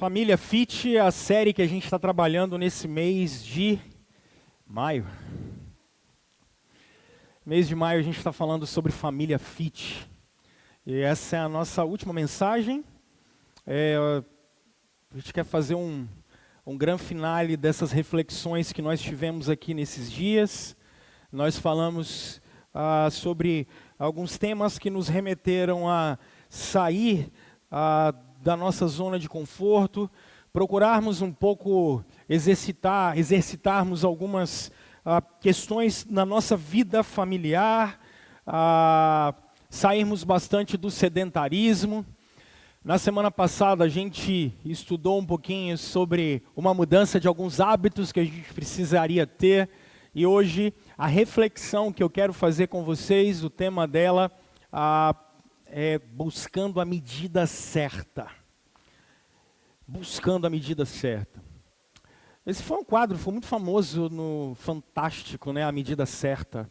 Família Fit é a série que a gente está trabalhando nesse mês de maio. Mês de maio a gente está falando sobre família fit. E essa é a nossa última mensagem. A gente quer fazer um grande finale dessas reflexões que nós tivemos aqui nesses dias. Nós falamos sobre alguns temas que nos remeteram a sair da nossa zona de conforto, procurarmos um pouco exercitarmos algumas questões na nossa vida familiar, sairmos bastante do sedentarismo. Na semana passada a gente estudou um pouquinho sobre uma mudança de alguns hábitos que a gente precisaria ter, e hoje a reflexão que eu quero fazer com vocês, o tema dela é buscando a medida certa. Buscando a medida certa. Esse foi um quadro, foi muito famoso no Fantástico, né? A Medida Certa.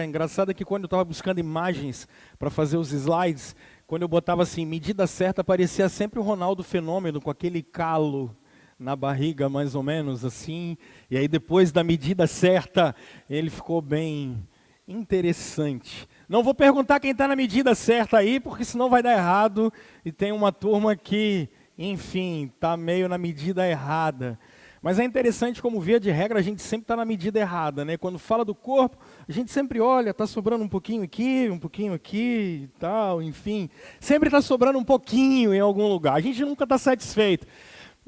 Engraçado que quando eu estava buscando imagens para fazer os slides, quando eu botava assim, medida certa, aparecia sempre o Ronaldo Fenômeno com aquele calo na barriga, mais ou menos assim. E aí depois da medida certa, ele ficou bem interessante. Não vou perguntar quem está na medida certa aí, porque senão vai dar errado. E tem uma turma que, enfim, está meio na medida errada. Mas é interessante como, via de regra, a gente sempre está na medida errada, né? Quando fala do corpo, a gente sempre olha, está sobrando um pouquinho aqui e tal, enfim. Sempre está sobrando um pouquinho em algum lugar. A gente nunca está satisfeito.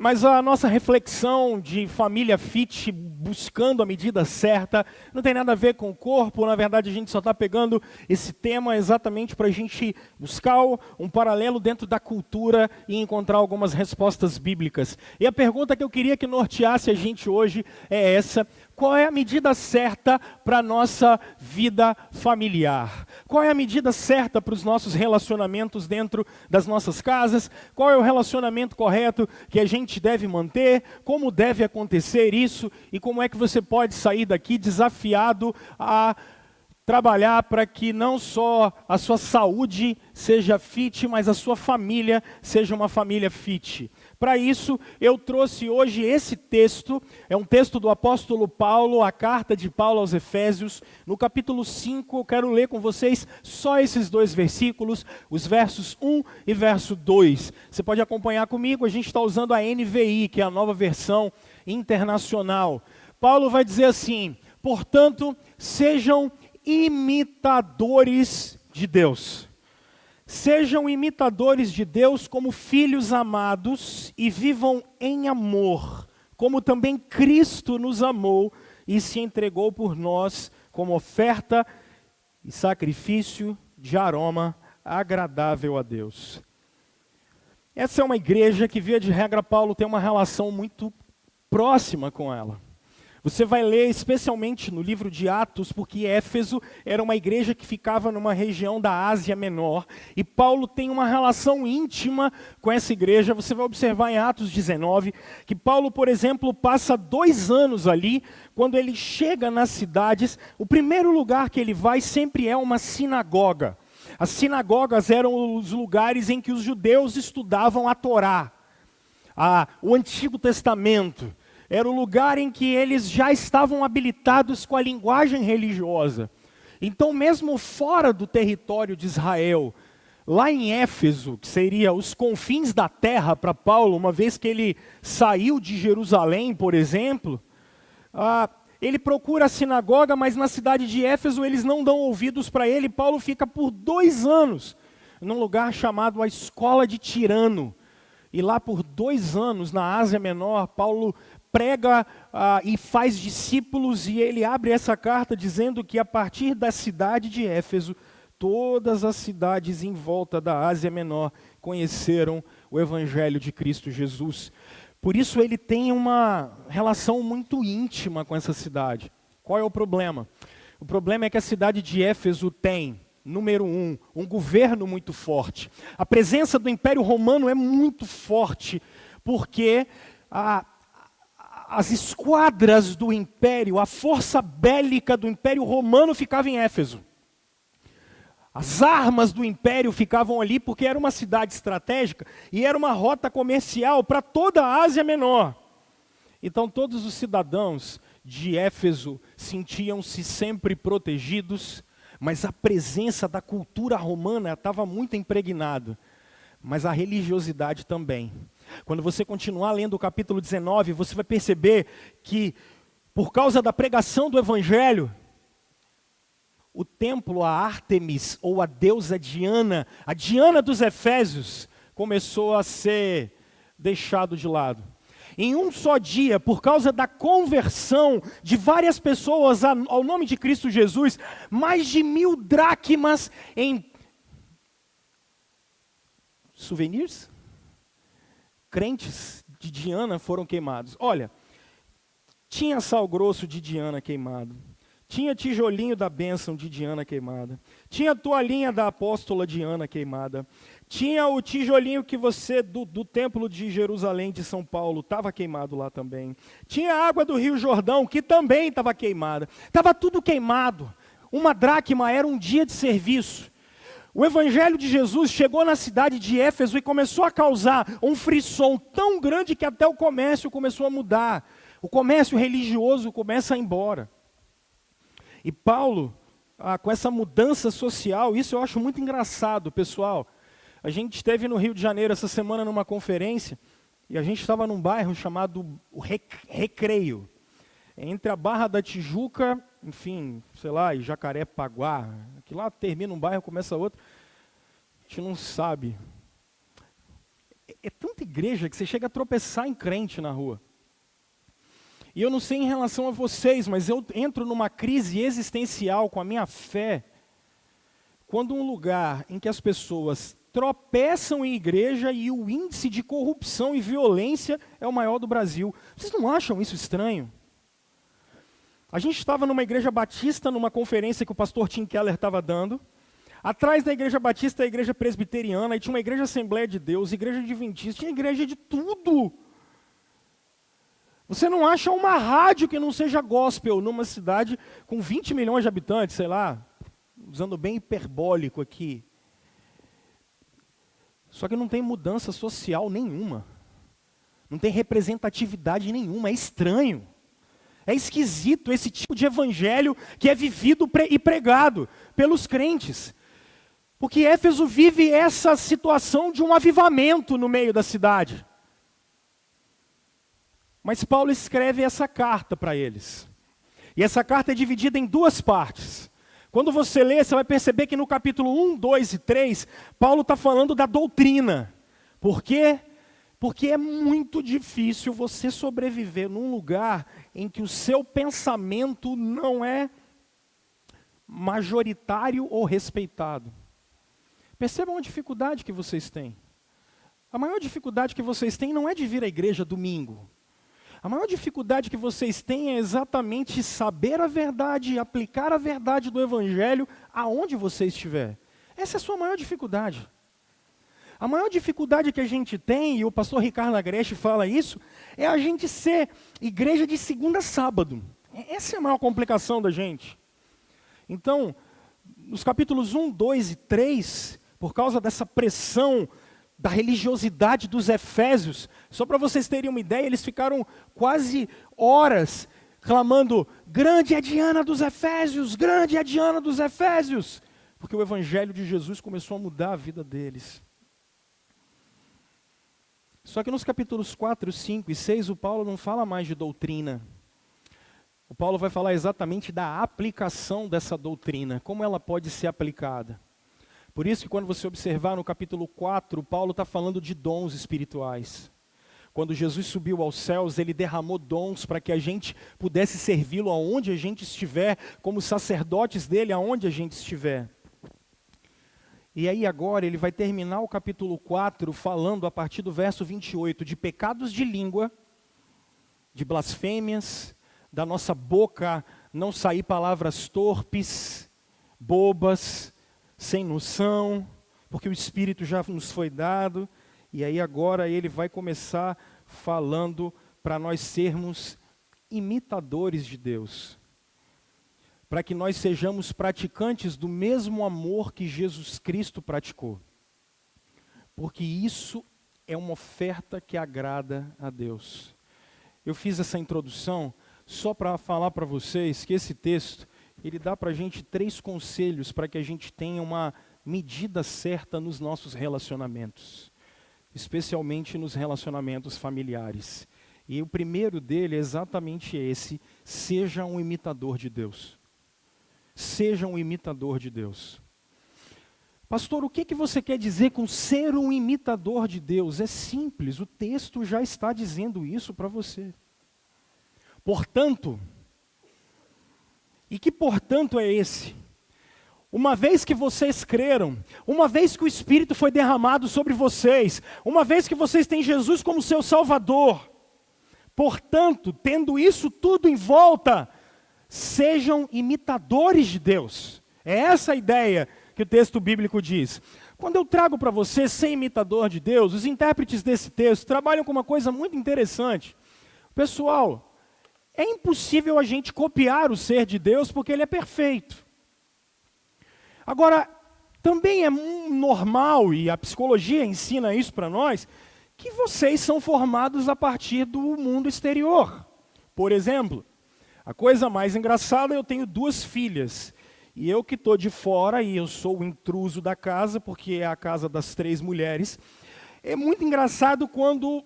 Mas a nossa reflexão de família fit, buscando a medida certa, não tem nada a ver com o corpo. Na verdade, a gente só está pegando esse tema exatamente para a gente buscar um paralelo dentro da cultura e encontrar algumas respostas bíblicas. E a pergunta que eu queria que norteasse a gente hoje é essa: qual é a medida certa para a nossa vida familiar? Qual é a medida certa para os nossos relacionamentos dentro das nossas casas? Qual é o relacionamento correto que a gente deve manter? Como deve acontecer isso? E como é que você pode sair daqui desafiado a trabalhar para que não só a sua saúde seja fit, mas a sua família seja uma família fit? Para isso, eu trouxe hoje esse texto, é um texto do apóstolo Paulo, a carta de Paulo aos Efésios, no capítulo 5, eu quero ler com vocês só esses dois versículos, os versos 1 e verso 2. Você pode acompanhar comigo, a gente está usando a NVI, que é a nova versão internacional. Paulo vai dizer assim: portanto, sejam imitadores de Deus. Sejam imitadores de Deus como filhos amados e vivam em amor, como também Cristo nos amou e se entregou por nós como oferta e sacrifício de aroma agradável a Deus. Essa é uma igreja que, via de regra, Paulo tem uma relação muito próxima com ela. Você vai ler especialmente no livro de Atos, porque Éfeso era uma igreja que ficava numa região da Ásia Menor, e Paulo tem uma relação íntima com essa igreja. Você vai observar em Atos 19, que Paulo, por exemplo, passa 2 anos ali. Quando ele chega nas cidades, o primeiro lugar que ele vai sempre é uma sinagoga. As sinagogas eram os lugares em que os judeus estudavam a Torá, o Antigo Testamento. Era o lugar em que eles já estavam habilitados com a linguagem religiosa. Então, mesmo fora do território de Israel, lá em Éfeso, que seria os confins da terra para Paulo, uma vez que ele saiu de Jerusalém, por exemplo, ele procura a sinagoga, mas na cidade de Éfeso eles não dão ouvidos para ele. Paulo fica por 2 anos num lugar chamado a Escola de Tirano. E lá por 2 anos, na Ásia Menor, Paulo prega e faz discípulos, e ele abre essa carta dizendo que a partir da cidade de Éfeso, todas as cidades em volta da Ásia Menor conheceram o Evangelho de Cristo Jesus. Por isso ele tem uma relação muito íntima com essa cidade. Qual é o problema? O problema é que a cidade de Éfeso tem, número 1, um governo muito forte. A presença do Império Romano é muito forte, porque as esquadras do Império, a força bélica do Império Romano ficava em Éfeso. As armas do império ficavam ali porque era uma cidade estratégica e era uma rota comercial para toda a Ásia Menor. Então todos os cidadãos de Éfeso sentiam-se sempre protegidos, mas a presença da cultura romana estava muito impregnada, mas a religiosidade também. Quando você continuar lendo o capítulo 19, você vai perceber que, por causa da pregação do Evangelho, o templo a Ártemis, ou a deusa Diana, a Diana dos Efésios, começou a ser deixado de lado. Em um só dia, por causa da conversão de várias pessoas ao nome de Cristo Jesus, mais de 1000 dracmas em souvenirs? Crentes de Diana foram queimados. Olha, tinha sal grosso de Diana queimado, tinha tijolinho da bênção de Diana queimada, tinha toalhinha da apóstola Diana queimada, tinha o tijolinho que você, do templo de Jerusalém de São Paulo, estava queimado lá também. Tinha a água do Rio Jordão, que também estava queimada. Estava tudo queimado. Uma dracma era um dia de serviço. O Evangelho de Jesus chegou na cidade de Éfeso e começou a causar um frisson tão grande que até o comércio começou a mudar. O comércio religioso começa a ir embora. E Paulo, com essa mudança social, isso eu acho muito engraçado, pessoal. A gente esteve no Rio de Janeiro essa semana numa conferência, e a gente estava num bairro chamado Recreio, entre a Barra da Tijuca, enfim, sei lá, e Jacarepaguá, que lá termina um bairro, começa outro, a gente não sabe. É tanta igreja que você chega a tropeçar em crente na rua. E eu não sei em relação a vocês, mas eu entro numa crise existencial com a minha fé, quando um lugar em que as pessoas tropeçam em igreja e o índice de corrupção e violência é o maior do Brasil. Vocês não acham isso estranho? A gente estava numa igreja batista, numa conferência que o pastor Tim Keller estava dando. Atrás da igreja batista, a igreja presbiteriana, e tinha uma igreja Assembleia de Deus, igreja adventista, tinha igreja de tudo. Você não acha uma rádio que não seja gospel numa cidade com 20 milhões de habitantes, sei lá, usando bem hiperbólico aqui. Só que não tem mudança social nenhuma. Não tem representatividade nenhuma, é estranho. É esquisito esse tipo de evangelho que é vivido e pregado pelos crentes. Porque Éfeso vive essa situação de um avivamento no meio da cidade. Mas Paulo escreve essa carta para eles. E essa carta é dividida em 2 partes. Quando você lê, você vai perceber que no capítulo 1, 2 e 3, Paulo está falando da doutrina. Por quê? Porque é muito difícil você sobreviver num lugar em que o seu pensamento não é majoritário ou respeitado. Percebam a dificuldade que vocês têm. A maior dificuldade que vocês têm não é de vir à igreja domingo. A maior dificuldade que vocês têm é exatamente saber a verdade e aplicar a verdade do Evangelho aonde você estiver. Essa é a sua maior dificuldade. A maior dificuldade que a gente tem, e o pastor Ricardo Agreste fala isso, é a gente ser igreja de segunda a sábado. Essa é a maior complicação da gente. Então, nos capítulos 1, 2 e 3, por causa dessa pressão da religiosidade dos Efésios, só para vocês terem uma ideia, eles ficaram quase horas clamando, grande é a Diana dos Efésios, grande é a Diana dos Efésios, porque o Evangelho de Jesus começou a mudar a vida deles. Só que nos capítulos 4, 5 e 6, o Paulo não fala mais de doutrina. O Paulo vai falar exatamente da aplicação dessa doutrina, como ela pode ser aplicada. Por isso que quando você observar no capítulo 4, Paulo está falando de dons espirituais. Quando Jesus subiu aos céus, ele derramou dons para que a gente pudesse servi-lo aonde a gente estiver, como sacerdotes dele aonde a gente estiver. E aí agora ele vai terminar o capítulo 4 falando a partir do verso 28 de pecados de língua, de blasfêmias, da nossa boca não sair palavras torpes, bobas, sem noção, porque o Espírito já nos foi dado, e aí agora ele vai começar falando para nós sermos imitadores de Deus. para que nós sejamos praticantes do mesmo amor que Jesus Cristo praticou. Porque isso é uma oferta que agrada a Deus. Eu fiz essa introdução só para falar para vocês que esse texto, ele dá para a gente 3 conselhos para que a gente tenha uma medida certa nos nossos relacionamentos, especialmente nos relacionamentos familiares. E o primeiro dele é exatamente esse: seja um imitador de Deus. Seja um imitador de Deus. Pastor, o que você quer dizer com ser um imitador de Deus? É simples, o texto já está dizendo isso para você. Portanto, e que portanto é esse? Uma vez que vocês creram, uma vez que o Espírito foi derramado sobre vocês, uma vez que vocês têm Jesus como seu Salvador, portanto, tendo isso tudo em volta, sejam imitadores de Deus. É essa a ideia que o texto bíblico diz. Quando eu trago para você ser imitador de Deus, os intérpretes desse texto trabalham com uma coisa muito interessante. Pessoal, é impossível a gente copiar o ser de Deus porque ele é perfeito. Agora, também é normal, e a psicologia ensina isso para nós, que vocês são formados a partir do mundo exterior. Por exemplo, a coisa mais engraçada, eu tenho 2 filhas. E eu que estou de fora, e eu sou o intruso da casa, porque é a casa das 3 mulheres. É muito engraçado quando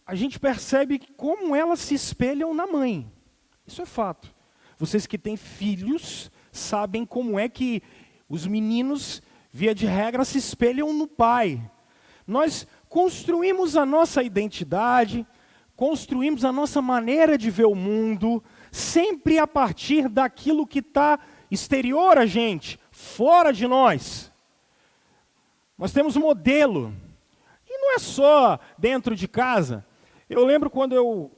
a gente percebe como elas se espelham na mãe. Isso é fato. Vocês que têm filhos sabem como é que os meninos, via de regra, se espelham no pai. Nós construímos a nossa identidade, construímos a nossa maneira de ver o mundo, sempre a partir daquilo que está exterior a gente, fora de nós. Nós temos modelo. E não é só dentro de casa. Eu lembro quando eu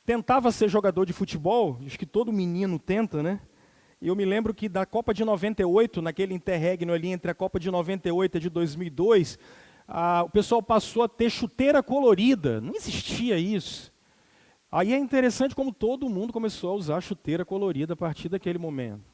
tentava ser jogador de futebol, acho que todo menino tenta, né? E eu me lembro que da Copa de 98, naquele interregno ali entre a Copa de 98 e de 2002, o pessoal passou a ter chuteira colorida. Não existia isso. Aí é interessante como todo mundo começou a usar chuteira colorida a partir daquele momento.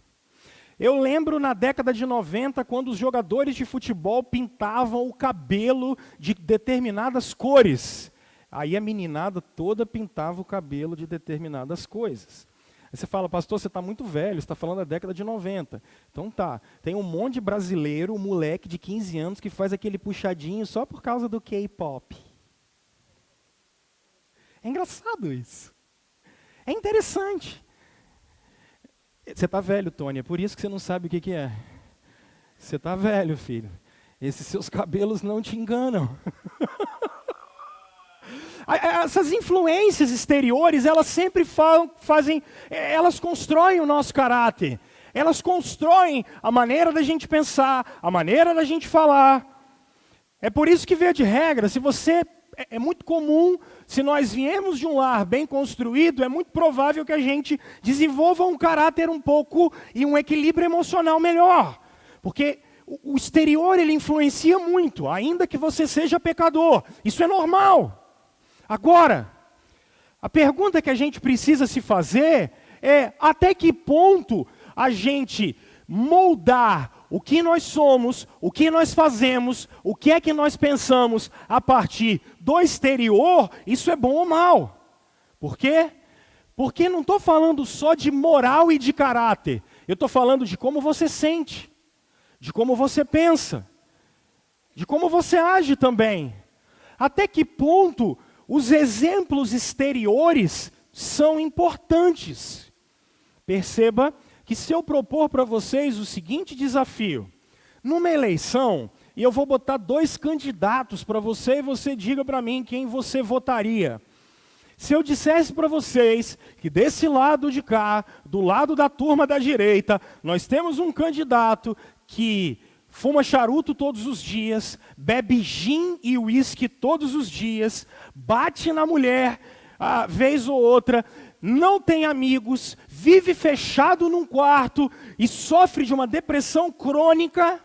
Eu lembro na década de 90, quando os jogadores de futebol pintavam o cabelo de determinadas cores. Aí a meninada toda pintava o cabelo de determinadas coisas. Aí você fala, pastor, você está muito velho, você está falando da década de 90. Então tá, tem um monte de brasileiro, um moleque de 15 anos que faz aquele puxadinho só por causa do K-pop. É engraçado isso. É interessante. Você está velho, Tony, é por isso que você não sabe o que é. Você está velho, filho. Esses seus cabelos não te enganam. Essas influências exteriores, elas sempre elas constroem o nosso caráter. Elas constroem a maneira da gente pensar, a maneira da gente falar. É por isso que, via de regra, é muito comum, se nós viemos de um lar bem construído, é muito provável que a gente desenvolva um caráter um pouco e um equilíbrio emocional melhor. Porque o exterior, ele influencia muito, ainda que você seja pecador. Isso é normal. Agora, a pergunta que a gente precisa se fazer é até que ponto a gente moldar o que nós somos, o que nós fazemos, o que é que nós pensamos a partir do exterior, isso é bom ou mal. Por quê? Porque não estou falando só de moral e de caráter. Eu estou falando de como você sente, de como você pensa, de como você age também. Até que ponto os exemplos exteriores são importantes. Perceba que se eu propor para vocês o seguinte desafio, numa eleição, e eu vou botar 2 candidatos para você e você diga para mim quem você votaria. Se eu dissesse para vocês que desse lado de cá, do lado da turma da direita, nós temos um candidato que fuma charuto todos os dias, bebe gin e uísque todos os dias, bate na mulher, vez ou outra, não tem amigos, vive fechado num quarto e sofre de uma depressão crônica,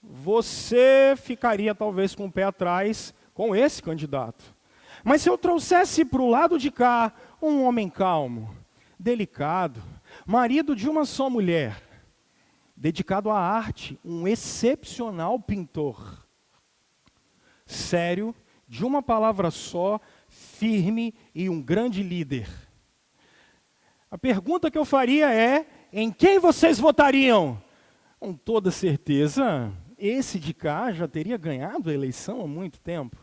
você ficaria talvez com o pé atrás com esse candidato. Mas se eu trouxesse para o lado de cá um homem calmo, delicado, marido de uma só mulher, dedicado à arte, um excepcional pintor, sério, de uma palavra só, firme e um grande líder. A pergunta que eu faria é, em quem vocês votariam? Com toda certeza, esse de cá já teria ganhado a eleição há muito tempo.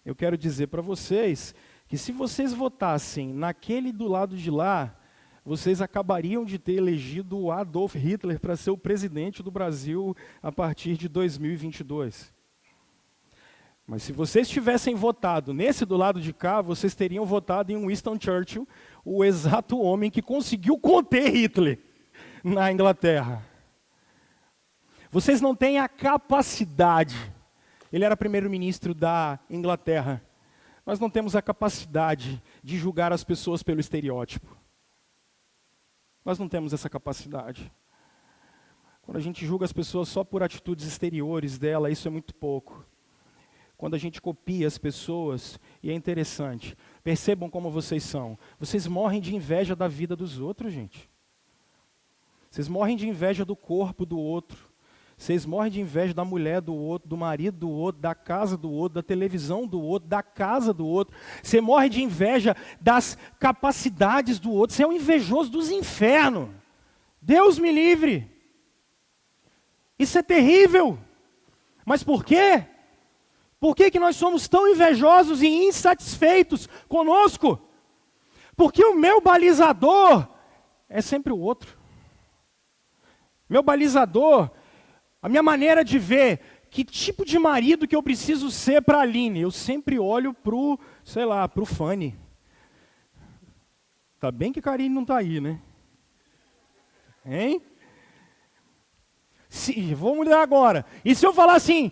Eu quero dizer para vocês que se vocês votassem naquele do lado de lá, vocês acabariam de ter elegido o Adolf Hitler para ser o presidente do Brasil a partir de 2022. Mas se vocês tivessem votado nesse do lado de cá, vocês teriam votado em Winston Churchill, o exato homem que conseguiu conter Hitler na Inglaterra. Vocês não têm a capacidade. Ele era primeiro-ministro da Inglaterra. Nós não temos a capacidade de julgar as pessoas pelo estereótipo. Nós não temos essa capacidade. Quando a gente julga as pessoas só por atitudes exteriores dela, isso é muito pouco. Quando a gente copia as pessoas, e é interessante, percebam como vocês são. Vocês morrem de inveja da vida dos outros, gente. Vocês morrem de inveja do corpo do outro. Vocês morrem de inveja da mulher do outro, do marido do outro, da casa do outro, da televisão do outro, da casa do outro. Você morre de inveja das capacidades do outro. Você é um invejoso dos infernos. Deus me livre. Isso é terrível. Mas por quê? Por que nós somos tão invejosos e insatisfeitos conosco? Porque o meu balizador é sempre o outro. Meu balizador, a minha maneira de ver que tipo de marido que eu preciso ser para a Aline, eu sempre olho pro Fanny. Tá bem que Karine não está aí, né? Hein? Vou mudar agora. E se eu falar assim,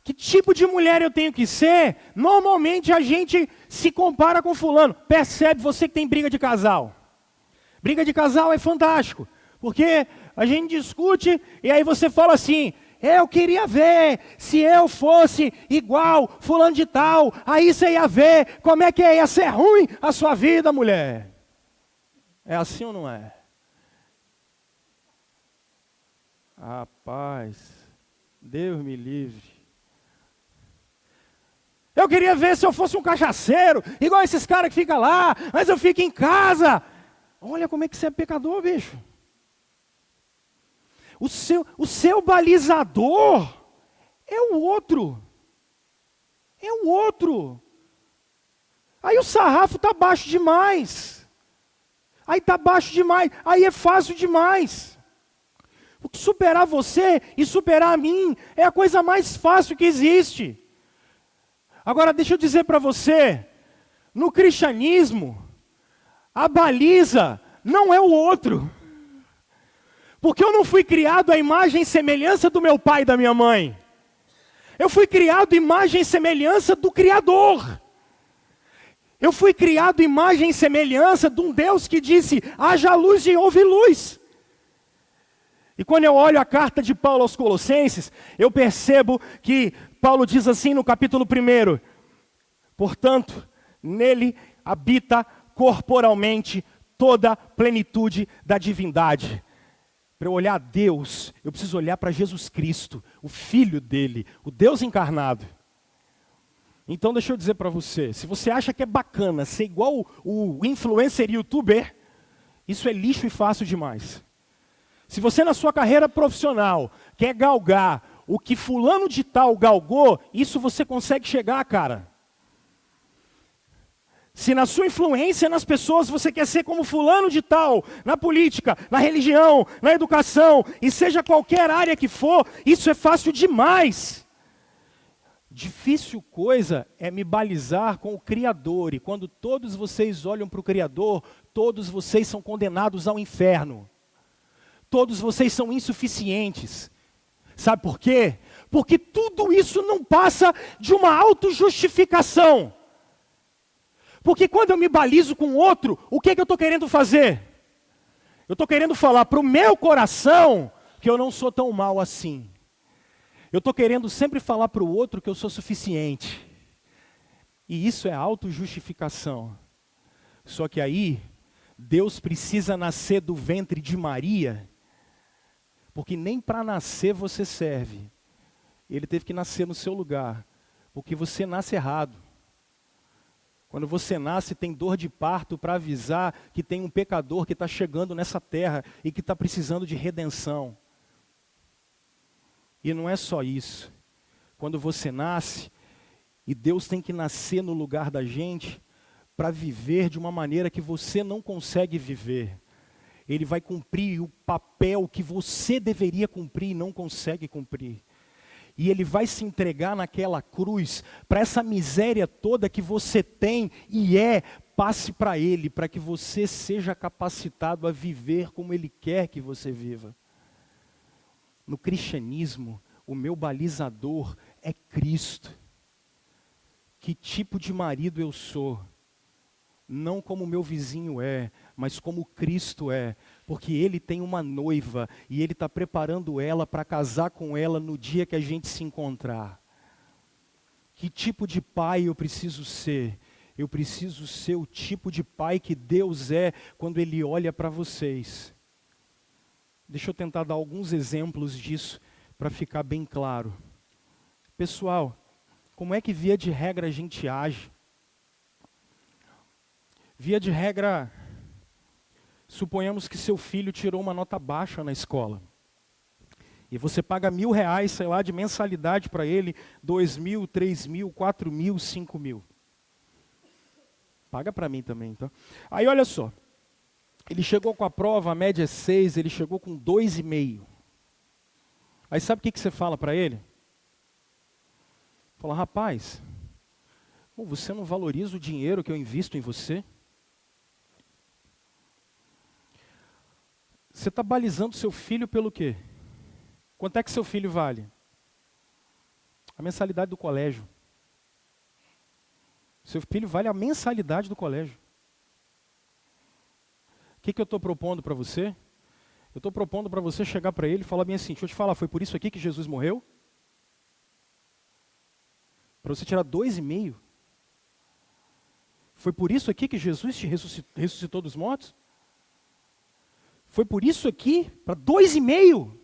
que tipo de mulher eu tenho que ser? Normalmente a gente se compara com fulano. Percebe, você que tem briga de casal. Briga de casal é fantástico. Porque a gente discute e aí você fala assim, eu queria ver se eu fosse igual fulano de tal. Aí você ia ver como é que ia ser ruim a sua vida, mulher. É assim ou não é? Rapaz, Deus me livre. Eu queria ver se eu fosse um cachaceiro, igual esses caras que ficam lá, mas eu fico em casa. Olha como é que você é pecador, bicho. O seu balizador é o outro. É o outro. Aí o sarrafo está baixo demais. Aí está baixo demais. Aí é fácil demais. Porque superar você e superar a mim é a coisa mais fácil que existe. Agora deixa eu dizer para você, no cristianismo, a baliza não é o outro. Porque eu não fui criado à imagem e semelhança do meu pai e da minha mãe. Eu fui criado à imagem e semelhança do Criador. Eu fui criado à imagem e semelhança de um Deus que disse, haja luz e houve luz. E quando eu olho a carta de Paulo aos Colossenses, eu percebo que Paulo diz assim no capítulo 1, portanto, nele habita corporalmente toda a plenitude da divindade. Para eu olhar a Deus, eu preciso olhar para Jesus Cristo, o Filho dele, o Deus encarnado. Então deixa eu dizer para você, se você acha que é bacana ser igual o influencer youtuber, isso é lixo e fácil demais. Se você na sua carreira profissional quer galgar o que fulano de tal galgou, isso você consegue chegar, cara. Se na sua influência nas pessoas você quer ser como fulano de tal, na política, na religião, na educação, e seja qualquer área que for, isso é fácil demais. Difícil coisa é me balizar com o Criador, e quando todos vocês olham para o Criador, todos vocês são condenados ao inferno. Todos vocês são insuficientes. Sabe por quê? Porque tudo isso não passa de uma autojustificação. Porque quando eu me balizo com outro, o que é que eu estou querendo fazer? Eu estou querendo falar para o meu coração que eu não sou tão mal assim. Eu estou querendo sempre falar para o outro que eu sou suficiente. E isso é autojustificação. Só que aí, Deus precisa nascer do ventre de Maria, porque nem para nascer você serve. Ele teve que nascer no seu lugar, porque você nasce errado. Quando você nasce, tem dor de parto para avisar que tem um pecador que está chegando nessa terra e que está precisando de redenção. E não é só isso. Quando você nasce, e Deus tem que nascer no lugar da gente para viver de uma maneira que você não consegue viver. Ele vai cumprir o papel que você deveria cumprir e não consegue cumprir. E ele vai se entregar naquela cruz para essa miséria toda que você tem e passe para ele, para que você seja capacitado a viver como ele quer que você viva. No cristianismo, o meu balizador é Cristo. Que tipo de marido eu sou? Não como meu vizinho é, mas como Cristo é. Porque Ele tem uma noiva e Ele está preparando ela para casar com ela no dia que a gente se encontrar. Que tipo de pai eu preciso ser? Eu preciso ser o tipo de pai que Deus é quando Ele olha para vocês. Deixa eu tentar dar alguns exemplos disso para ficar bem claro. Pessoal, como é que via de regra a gente age? Via de regra, suponhamos que seu filho tirou uma nota baixa na escola. E você paga R$1.000, sei lá, de mensalidade para ele, 2.000, 3.000, 4.000, 5.000. Paga para mim também, tá? Aí olha só, ele chegou com a prova, a média é 6, ele chegou com 2,5. Aí sabe o que você fala para ele? Fala, rapaz, você não valoriza o dinheiro que eu invisto em você? Você está balizando seu filho pelo quê? Quanto é que seu filho vale? A mensalidade do colégio. Seu filho vale a mensalidade do colégio. O que eu estou propondo para você? Eu estou propondo para você chegar para ele e falar bem assim, deixa eu te falar, foi por isso aqui que Jesus morreu? Para você tirar 2,5? Foi por isso aqui que Jesus te ressuscitou dos mortos? Foi por isso aqui, para 2,5?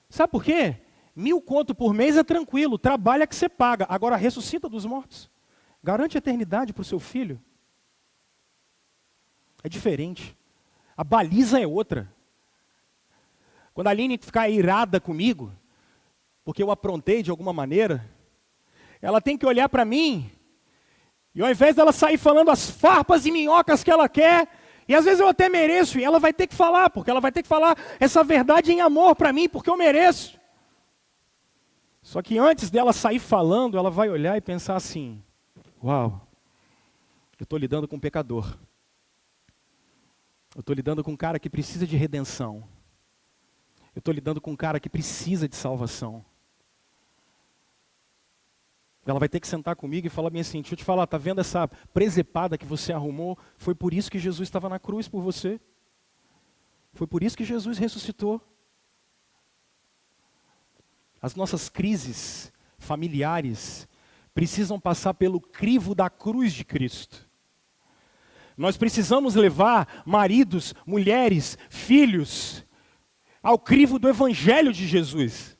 Sabe por quê? 1.000 conto por mês é tranquilo, trabalha que você paga. Agora ressuscita dos mortos. Garante a eternidade para o seu filho. É diferente. A baliza é outra. Quando a Aline ficar irada comigo, porque eu aprontei de alguma maneira, ela tem que olhar para mim, e ao invés dela sair falando as farpas e minhocas que ela quer, e às vezes eu até mereço, e ela vai ter que falar, porque ela vai ter que falar essa verdade em amor para mim, porque eu mereço. Só que antes dela sair falando, ela vai olhar e pensar assim, uau, eu estou lidando com um pecador. Eu estou lidando com um cara que precisa de redenção. Eu estou lidando com um cara que precisa de salvação. Ela vai ter que sentar comigo e falar bem assim, deixa eu te falar, tá vendo essa presepada que você arrumou? Foi por isso que Jesus estava na cruz por você. Foi por isso que Jesus ressuscitou. As nossas crises familiares precisam passar pelo crivo da cruz de Cristo. Nós precisamos levar maridos, mulheres, filhos ao crivo do Evangelho de Jesus.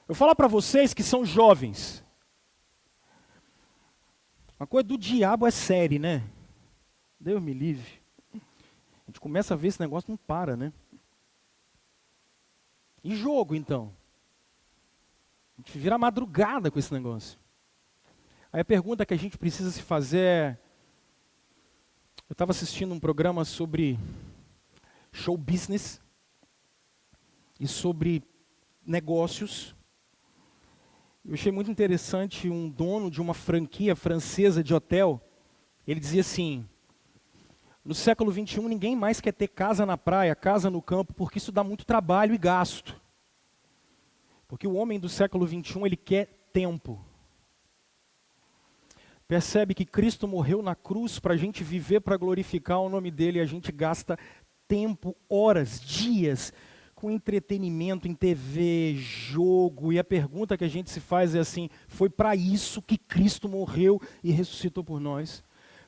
Eu vou falar para vocês que são jovens. Uma coisa do diabo é série, né? Deus me livre. A gente começa a ver esse negócio, não para, né? E jogo, então? A gente vira madrugada com esse negócio. Aí a pergunta que a gente precisa se fazer é... Eu estava assistindo um programa sobre show business e sobre negócios. Eu achei muito interessante um dono de uma franquia francesa de hotel. Ele dizia assim, no século 21 ninguém mais quer ter casa na praia, casa no campo, porque isso dá muito trabalho e gasto. Porque o homem do século 21 ele quer tempo. Percebe que Cristo morreu na cruz para a gente viver, para glorificar o nome dele, e a gente gasta tempo, horas, dias, com entretenimento em TV, jogo, e a pergunta que a gente se faz é assim, foi para isso que Cristo morreu e ressuscitou por nós?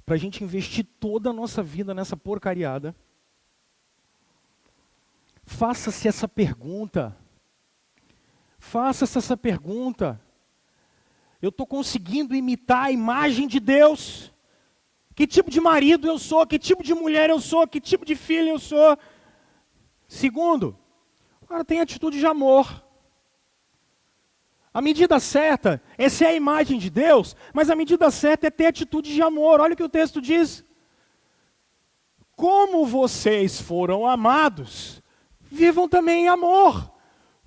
para a gente investir toda a nossa vida nessa porcariada. Faça-se essa pergunta. Faça-se essa pergunta. Eu estou conseguindo imitar a imagem de Deus? Que tipo de marido eu sou? Que tipo de mulher eu sou? Que tipo de filho eu sou? Segundo, o cara tem atitude de amor. A medida certa, essa é a imagem de Deus, mas a medida certa é ter atitude de amor. Olha o que o texto diz. Como vocês foram amados, vivam também em amor.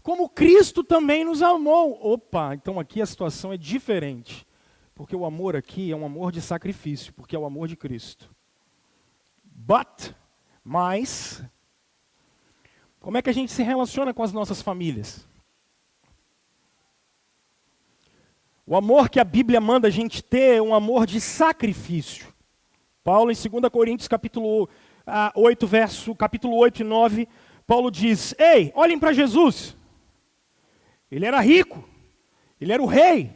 Como Cristo também nos amou. Opa, então aqui a situação é diferente. Porque o amor aqui é um amor de sacrifício, porque é o amor de Cristo. Mas, como é que a gente se relaciona com as nossas famílias? O amor que a Bíblia manda a gente ter é um amor de sacrifício. Paulo, em 2 Coríntios, capítulo 8 e 9, Paulo diz, ei, olhem para Jesus. Ele era rico, ele era o rei,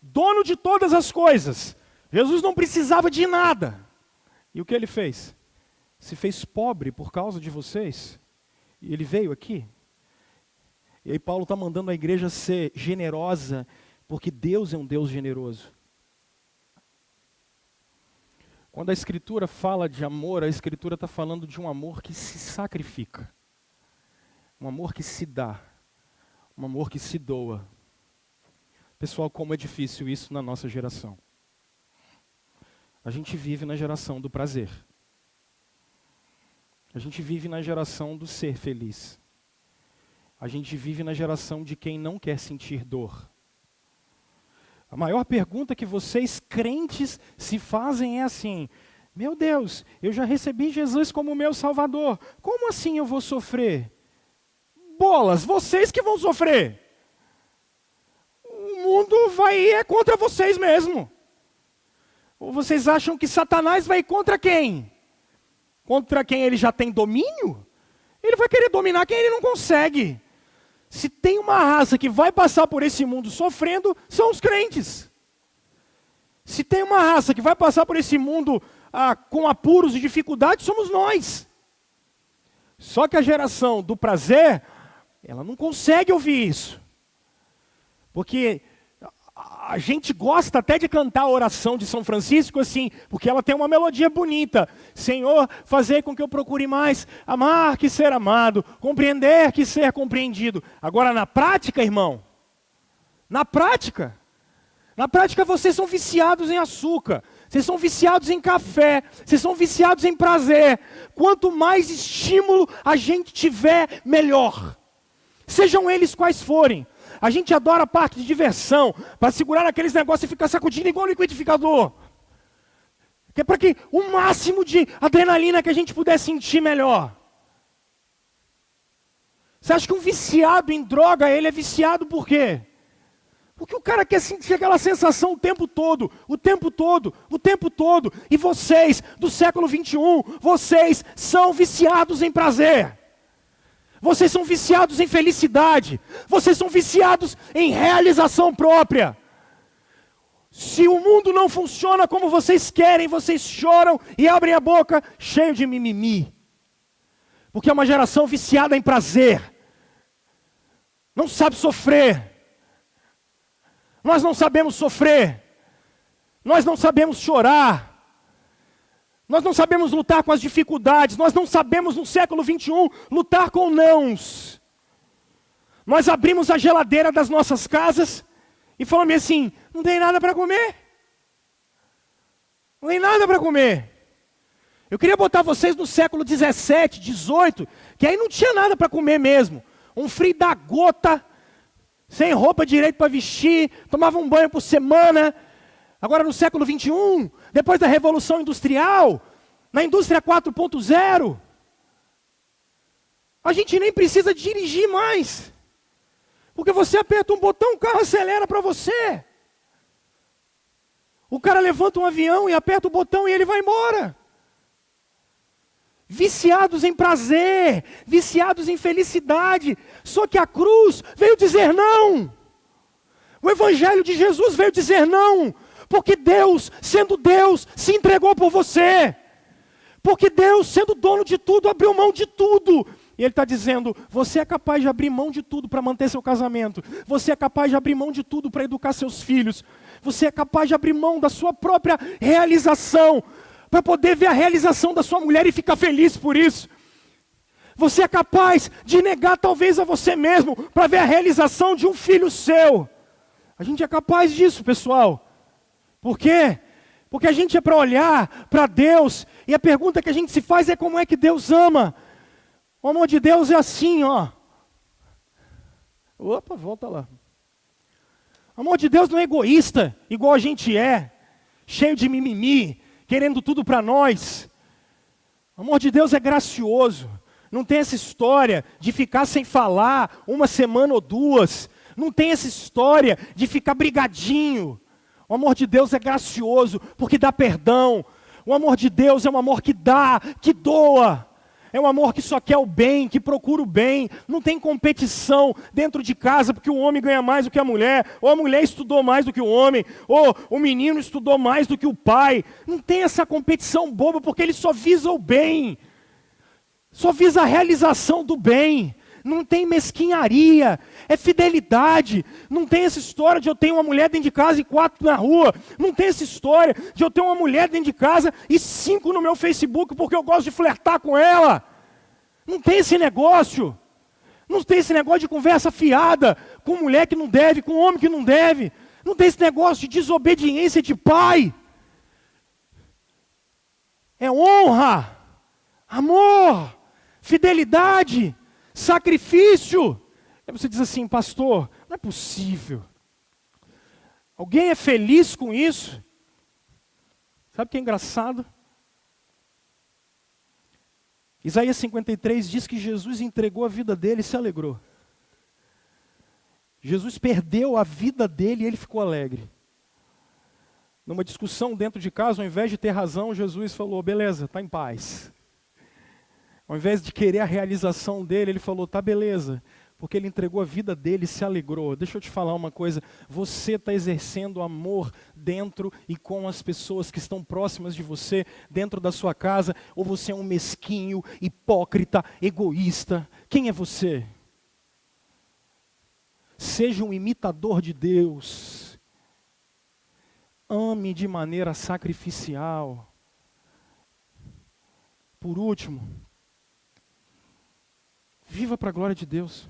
dono de todas as coisas. Jesus não precisava de nada. E o que ele fez? Se fez pobre por causa de vocês. E ele veio aqui. E aí Paulo está mandando a igreja ser generosa, porque Deus é um Deus generoso. Quando a Escritura fala de amor, a Escritura está falando de um amor que se sacrifica. Um amor que se dá. Um amor que se doa. Pessoal, como é difícil isso na nossa geração. A gente vive na geração do prazer. A gente vive na geração do ser feliz. A gente vive na geração de quem não quer sentir dor. A maior pergunta que vocês crentes se fazem é assim: meu Deus, eu já recebi Jesus como meu Salvador, como assim eu vou sofrer? Bolas, vocês que vão sofrer. O mundo vai ir contra vocês mesmo. Ou vocês acham que Satanás vai ir contra quem? Contra quem ele já tem domínio? Ele vai querer dominar quem ele não consegue. Se tem uma raça que vai passar por esse mundo sofrendo, são os crentes. Se tem uma raça que vai passar por esse mundo com apuros e dificuldades, somos nós. Só que a geração do prazer, ela não consegue ouvir isso. Porque a gente gosta até de cantar a oração de São Francisco assim, porque ela tem uma melodia bonita. Senhor, fazer com que eu procure mais amar que ser amado, compreender que ser compreendido. Agora na prática, irmão, na prática vocês são viciados em açúcar, vocês são viciados em café, vocês são viciados em prazer. Quanto mais estímulo a gente tiver, melhor. Sejam eles quais forem. A gente adora a parte de diversão, para segurar aqueles negócios e ficar sacudindo igual um liquidificador. Que é para que o máximo de adrenalina que a gente puder sentir melhor. Você acha que um viciado em droga, ele é viciado por quê? Porque o cara quer sentir aquela sensação o tempo todo, o tempo todo, o tempo todo. E vocês, do século 21, vocês são viciados em prazer. Vocês são viciados em felicidade. Vocês são viciados em realização própria. Se o mundo não funciona como vocês querem, vocês choram e abrem a boca cheio de mimimi. Porque é uma geração viciada em prazer. Não sabe sofrer. Nós não sabemos sofrer. Nós não sabemos chorar. Nós não sabemos lutar com as dificuldades. Nós não sabemos, no século 21, lutar com nãos. Nós abrimos a geladeira das nossas casas e falamos assim, não tem nada para comer. Não tem nada para comer. Eu queria botar vocês no século 17, 18, que aí não tinha nada para comer mesmo. Um frio da gota, sem roupa direito para vestir, tomava um banho por semana. Agora no século 21, depois da Revolução Industrial, na indústria 4.0, a gente nem precisa dirigir mais. Porque você aperta um botão, o carro acelera para você. O cara levanta um avião e aperta o botão e ele vai embora. Viciados em prazer, viciados em felicidade. Só que a cruz veio dizer não. O Evangelho de Jesus veio dizer não. Porque Deus, sendo Deus, se entregou por você. Porque Deus, sendo dono de tudo, abriu mão de tudo. E Ele está dizendo, você é capaz de abrir mão de tudo para manter seu casamento. Você é capaz de abrir mão de tudo para educar seus filhos. Você é capaz de abrir mão da sua própria realização, para poder ver a realização da sua mulher e ficar feliz por isso. Você é capaz de negar talvez a você mesmo, para ver a realização de um filho seu. A gente é capaz disso, pessoal. Por quê? Porque a gente é para olhar para Deus, e a pergunta que a gente se faz é como é que Deus ama. O amor de Deus é assim, ó. Opa, volta lá. O amor de Deus não é egoísta, igual a gente é, cheio de mimimi, querendo tudo para nós. O amor de Deus é gracioso. Não tem essa história de ficar sem falar uma semana ou duas. Não tem essa história de ficar brigadinho. O amor de Deus é gracioso, porque dá perdão. O amor de Deus é um amor que dá, que doa. É um amor que só quer o bem, que procura o bem. Não tem competição dentro de casa, porque o homem ganha mais do que a mulher, ou a mulher estudou mais do que o homem, ou o menino estudou mais do que o pai. Não tem essa competição boba, porque ele só visa o bem. Só visa a realização do bem. Não tem mesquinharia, é fidelidade. Não tem essa história de eu ter uma mulher dentro de casa e 4 na rua. Não tem essa história de eu ter uma mulher dentro de casa e 5 no meu Facebook porque eu gosto de flertar com ela. Não tem esse negócio. Não tem esse negócio de conversa fiada com mulher que não deve, com homem que não deve. Não tem esse negócio de desobediência de pai. É honra, amor, fidelidade, sacrifício. Aí você diz assim, pastor, não é possível. Alguém é feliz com isso? Sabe o que é engraçado? Isaías 53 diz que Jesus entregou a vida dele e se alegrou. Jesus perdeu a vida dele e ele ficou alegre. Numa discussão dentro de casa, ao invés de ter razão, Jesus falou, beleza, está em paz. Ao invés de querer a realização dele, ele falou, tá beleza, porque ele entregou a vida dele e se alegrou. Deixa eu te falar uma coisa, você está exercendo amor dentro e com as pessoas que estão próximas de você, dentro da sua casa, ou você é um mesquinho, hipócrita, egoísta? Quem é você? Seja um imitador de Deus. Ame de maneira sacrificial. Por último, viva para a glória de Deus.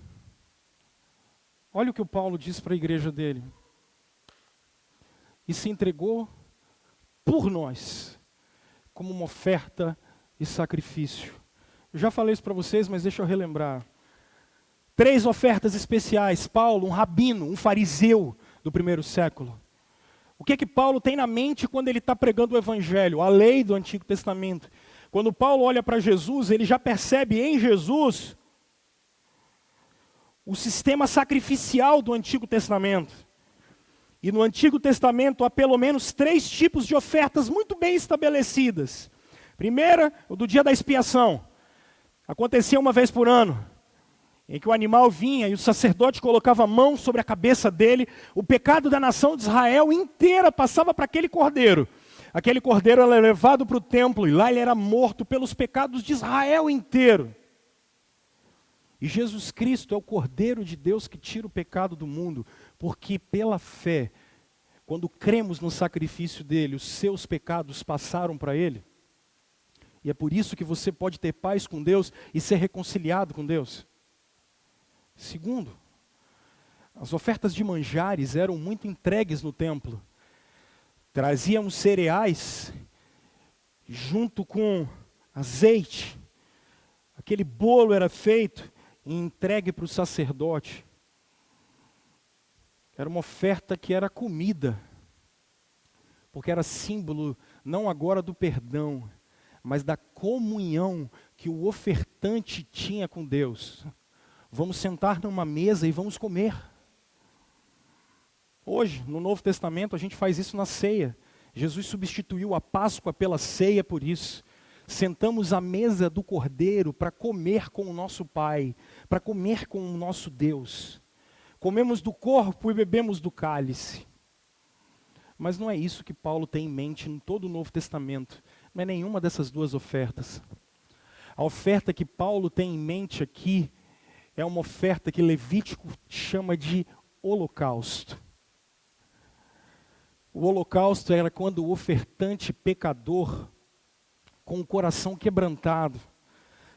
Olha o que o Paulo diz para a igreja dele. E se entregou por nós, como uma oferta e sacrifício. Eu já falei isso para vocês, mas deixa eu relembrar. 3 ofertas especiais. Paulo, um rabino, um fariseu do primeiro século. O que Paulo tem na mente quando ele está pregando o evangelho? A lei do Antigo Testamento. Quando Paulo olha para Jesus, ele já percebe em Jesus o sistema sacrificial do Antigo Testamento. E no Antigo Testamento há pelo menos 3 tipos de ofertas muito bem estabelecidas. Primeira, o do dia da expiação. Acontecia uma vez por ano, em que o animal vinha e o sacerdote colocava a mão sobre a cabeça dele. O pecado da nação de Israel inteira passava para aquele cordeiro. Aquele cordeiro era levado para o templo e lá ele era morto pelos pecados de Israel inteiro. E Jesus Cristo é o Cordeiro de Deus que tira o pecado do mundo, porque pela fé, quando cremos no sacrifício dele, os seus pecados passaram para ele. E é por isso que você pode ter paz com Deus e ser reconciliado com Deus. Segundo, as ofertas de manjares eram muito entregues no templo. Traziam cereais junto com azeite. Aquele bolo era feito e entregue para o sacerdote. Era uma oferta que era comida, porque era símbolo não agora do perdão, mas da comunhão que o ofertante tinha com Deus. Vamos sentar numa mesa e vamos comer. Hoje, no Novo Testamento, a gente faz isso na ceia. Jesus substituiu a Páscoa pela ceia por isso. Sentamos à mesa do Cordeiro para comer com o nosso Pai, para comer com o nosso Deus. Comemos do corpo e bebemos do cálice. Mas não é isso que Paulo tem em mente em todo o Novo Testamento. Não é nenhuma dessas duas ofertas. A oferta que Paulo tem em mente aqui é uma oferta que Levítico chama de holocausto. O holocausto era quando o ofertante pecador, com o coração quebrantado,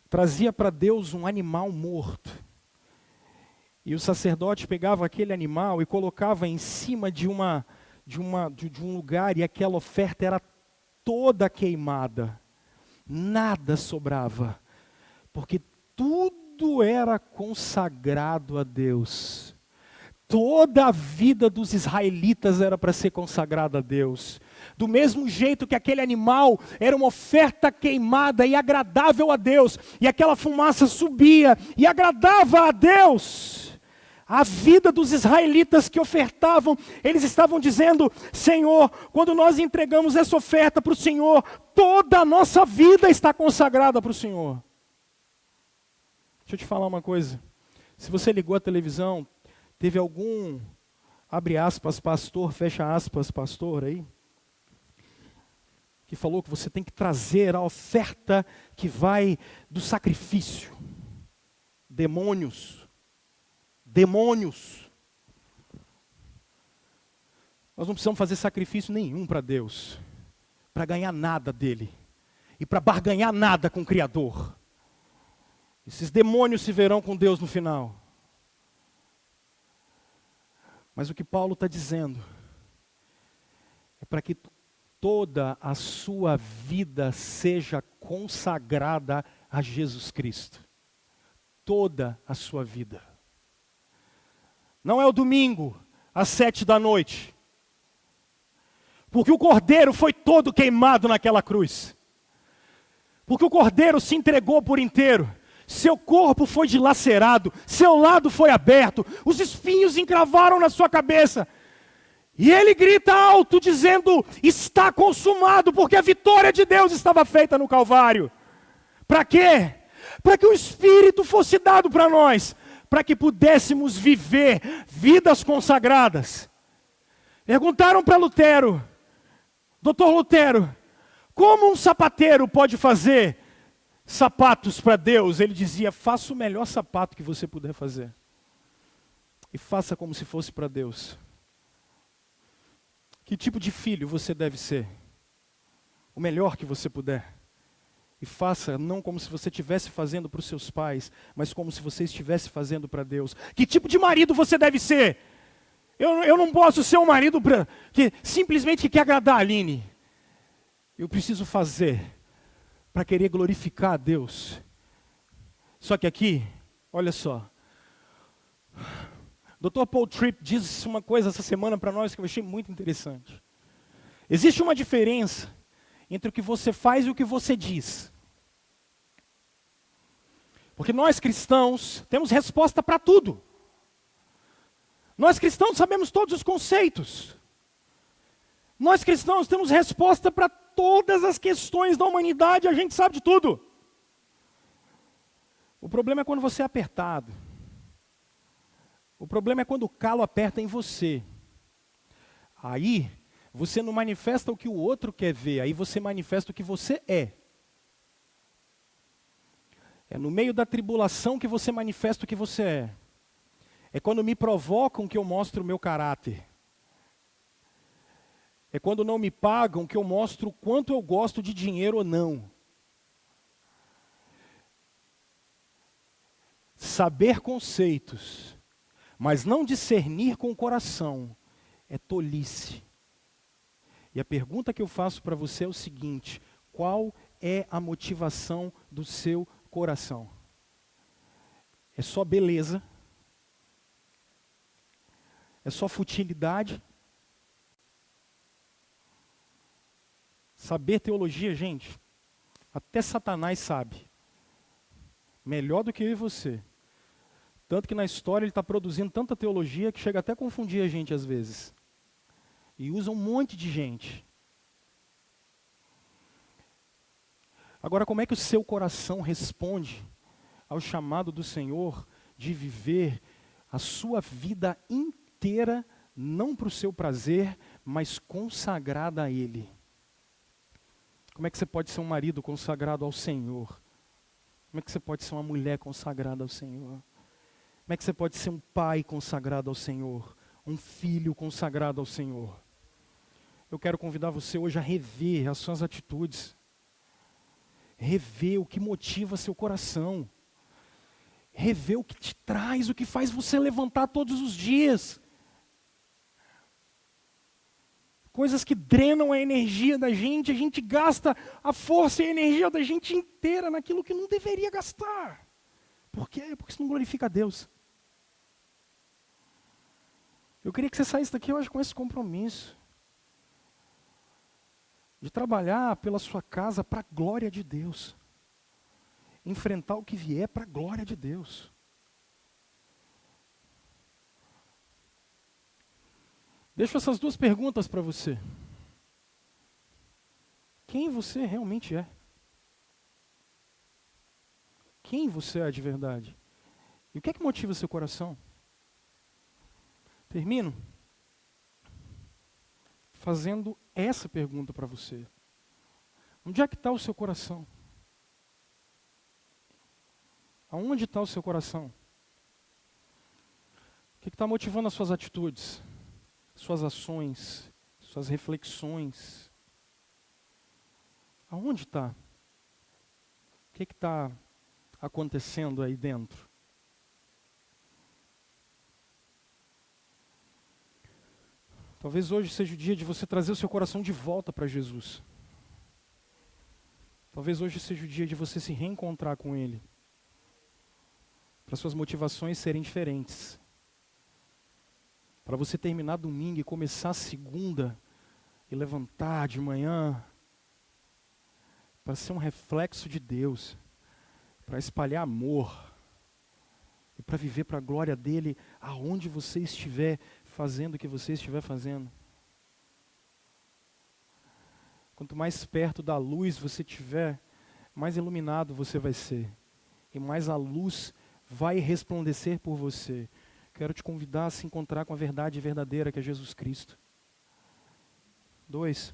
trazia para Deus um animal morto. E o sacerdote pegava aquele animal e colocava em cima de um lugar, e aquela oferta era toda queimada. Nada sobrava, porque tudo era consagrado a Deus. Toda a vida dos israelitas era para ser consagrada a Deus. Do mesmo jeito que aquele animal era uma oferta queimada e agradável a Deus, e aquela fumaça subia e agradava a Deus. A vida dos israelitas que ofertavam, eles estavam dizendo: Senhor, quando nós entregamos essa oferta para o Senhor, toda a nossa vida está consagrada para o Senhor. Deixa eu te falar uma coisa. Se você ligou a televisão, teve algum, abre aspas, pastor, fecha aspas, pastor aí, que falou que você tem que trazer a oferta que vai do sacrifício. Demônios. Nós não precisamos fazer sacrifício nenhum para Deus, para ganhar nada dele, e para barganhar nada com o Criador. Esses demônios se verão com Deus no final. Mas o que Paulo está dizendo é para que toda a sua vida seja consagrada a Jesus Cristo. Toda a sua vida. Não é o domingo, às 7 da noite. Porque o cordeiro foi todo queimado naquela cruz. Porque o cordeiro se entregou por inteiro. Seu corpo foi dilacerado, seu lado foi aberto, os espinhos encravaram na sua cabeça. E ele grita alto dizendo: está consumado, porque a vitória de Deus estava feita no Calvário. Para quê? Para que o Espírito fosse dado para nós, para que pudéssemos viver vidas consagradas. Perguntaram para Lutero: Doutor Lutero, como um sapateiro pode fazer sapatos para Deus? Ele dizia: faça o melhor sapato que você puder fazer. E faça como se fosse para Deus. Que tipo de filho você deve ser? O melhor que você puder. E faça não como se você estivesse fazendo para os seus pais, mas como se você estivesse fazendo para Deus. Que tipo de marido você deve ser? Eu não posso ser um marido que simplesmente quer agradar a Aline. Eu preciso fazer para querer glorificar a Deus. Só que aqui, olha só. Dr. Paul Tripp disse uma coisa essa semana para nós que eu achei muito interessante. Existe uma diferença entre o que você faz e o que você diz. Porque nós cristãos temos resposta para tudo. Nós cristãos sabemos todos os conceitos. Nós cristãos temos resposta para todas as questões da humanidade, a gente sabe de tudo. O problema é quando você é apertado. O problema é quando o calo aperta em você. Aí, você não manifesta o que o outro quer ver, aí você manifesta o que você é. É no meio da tribulação que você manifesta o que você é. É quando me provocam que eu mostro o meu caráter. É quando não me pagam que eu mostro o quanto eu gosto de dinheiro ou não. Saber conceitos, mas não discernir com o coração, é tolice. E a pergunta que eu faço para você é o seguinte: qual é a motivação do seu coração? É só beleza? É só futilidade? Saber teologia, gente, até Satanás sabe. Melhor do que eu e você. Tanto que na história ele está produzindo tanta teologia que chega até a confundir a gente às vezes. E usa um monte de gente. Agora, como é que o seu coração responde ao chamado do Senhor de viver a sua vida inteira não para o seu prazer, mas consagrada a Ele. Como é que você pode ser um marido consagrado ao Senhor? Como é que você pode ser uma mulher consagrada ao Senhor? Como é que você pode ser um pai consagrado ao Senhor? Um filho consagrado ao Senhor? Eu quero convidar você hoje a rever as suas atitudes. Rever o que motiva seu coração. Rever o que te traz, o que faz você levantar todos os dias. Coisas que drenam a energia da gente, a gente gasta a força e a energia da gente inteira naquilo que não deveria gastar. Por quê? Porque isso não glorifica a Deus. Eu queria que você saísse daqui hoje com esse compromisso. De trabalhar pela sua casa para a glória de Deus. Enfrentar o que vier para a glória de Deus. Deixo essas duas perguntas para você. Quem você realmente é? Quem você é de verdade? E o que é que motiva seu coração? Termino fazendo essa pergunta para você. Onde é que está o seu coração? Aonde está o seu coração? O que está motivando as suas atitudes? Suas ações, suas reflexões. Aonde está? O que está acontecendo aí dentro? Talvez hoje seja o dia de você trazer o seu coração de volta para Jesus. Talvez hoje seja o dia de você se reencontrar com Ele. Para suas motivações serem diferentes. Para você terminar domingo e começar segunda e levantar de manhã para ser um reflexo de Deus, para espalhar amor e para viver para a glória dele aonde você estiver fazendo o que você estiver fazendo. Quanto mais perto da luz você estiver, mais iluminado você vai ser e mais a luz vai resplandecer por você. Quero te convidar a se encontrar com a verdade verdadeira que é Jesus Cristo. 2.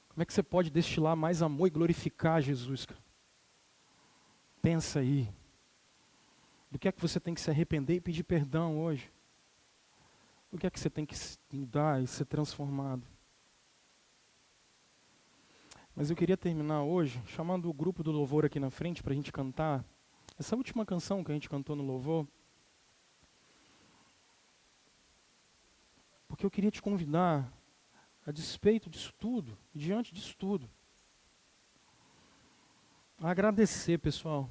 Como é que você pode destilar mais amor e glorificar Jesus? Pensa aí. Do que é que você tem que se arrepender e pedir perdão hoje? Do que é que você tem que mudar e ser transformado? Mas eu queria terminar hoje chamando o grupo do louvor aqui na frente para a gente cantar essa última canção que a gente cantou no louvor. Porque eu queria te convidar, a despeito disso tudo, e diante disso tudo, a agradecer, pessoal.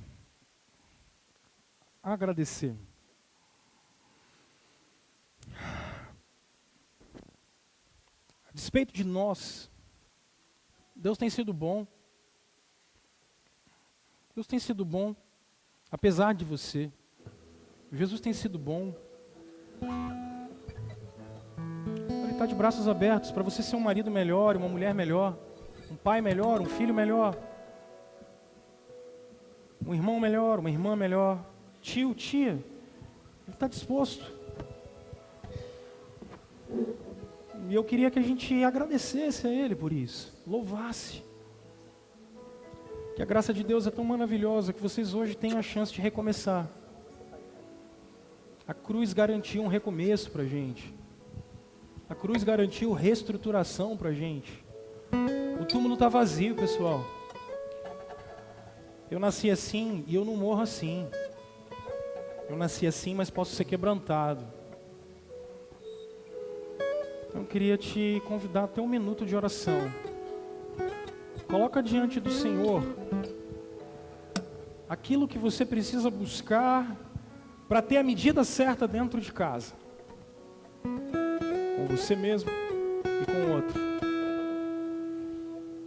A agradecer. A despeito de nós, Deus tem sido bom. Deus tem sido bom, apesar de você. Jesus tem sido bom. Ele está de braços abertos para você ser um marido melhor, uma mulher melhor, um pai melhor, um filho melhor, um irmão melhor, uma irmã melhor, tio, tia. Ele está disposto. E eu queria que a gente agradecesse a Ele por isso, louvasse. Que a graça de Deus é tão maravilhosa que vocês hoje têm a chance de recomeçar. A cruz garantiu um recomeço para a gente. A cruz garantiu reestruturação para a gente. O túmulo está vazio, pessoal. Eu nasci assim e eu não morro assim. Eu nasci assim, mas posso ser quebrantado. Então eu queria te convidar até um minuto de oração. Coloca diante do Senhor aquilo que você precisa buscar para ter a medida certa dentro de casa. Com você mesmo e com o outro.